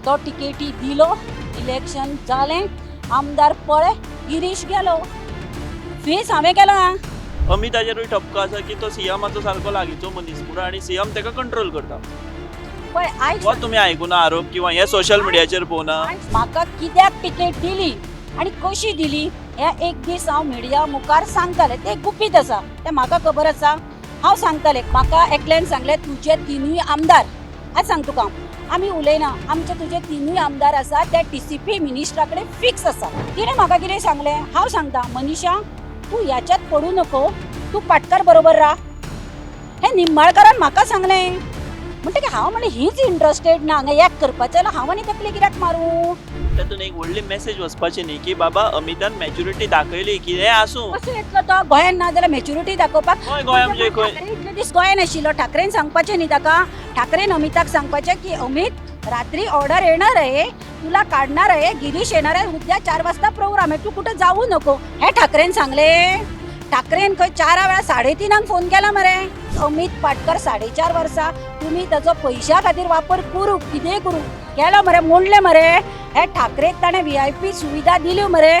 तो टिकेटी दिलो, इलेक्शन जालें, आमदार पळय, गिरीश गेलो, फेस हांवें केलो आं. अमिताचेरूय ठपको आसा की तो सीएमाचो सारको लागींचो मनीस म्हणून आनी सीएम तेका कंट्रोल करता. पळय आयज हो तुमी आयकुना आरोप किंवा हे सोशल मिडियाचेर पळोवना. म्हाका कित्याक टिकेट दिली आनी कशी दिली हे एक दीस हांव मिडिया मुखार सांगतालें. तें गुपीत आसा, तें म्हाका खबर आसा. हांव सांगतालें, म्हाका एकल्यान सांगलें तुजे तिनूय आमदार, आज सांग तुका आमी उलयना, आमचे तुजे तिनूय आमदार आसा ते TCP मिनिस्टरा कडेन फिक्स आसा. तिणें म्हाका कितें सांगलें, हांव सांगता मनीषा तूं ह्याच्यात पडू नको, तूं पाटकार बरोबर राव. हें निंबाळकरान म्हाका सांगलें. म्हणटकीर हांव म्हणलें हीच इंट्रस्टेड ना हांगा एक करपाचें जाल्यार हांव आनी तकली कित्याक मारूं. तातूंत एक व्हडली मेसेज वचपाची न्ही की बाबा अमितान मॅच्युरिटी दाखयली की हें आसूं. कसो येतलो तो गोंयान ना जाल्यार मॅच्युरिटी दाखोवपाक. हय गोंया म्हणजे खंय ठाकरे इतले दीस गोंयान आशिल्लो, ठाकरेन सांगपाचें न्ही ताका. ठाकरेन अमिताक सांगपाचें की अमित रात्री ऑर्डर येणार आहे, तुला काढणार आहे, गिरीश येणार आहे, उद्या 4 वाजता प्रोग्राम आहे, तू कुठे जाऊ नको हे ठाकरेन सांगले. ठाकरेन खंय 4 वेळा 3:30 फोन केला मरे. अमित पाटकर 4.5 वर्सां तुम्ही ताचो पैशा खातीर वापर करू कितेंय करू केलो मरे, मोडले मरे. हे ठाकरेक ताणें VIP सुविधा दिल्यो मरे.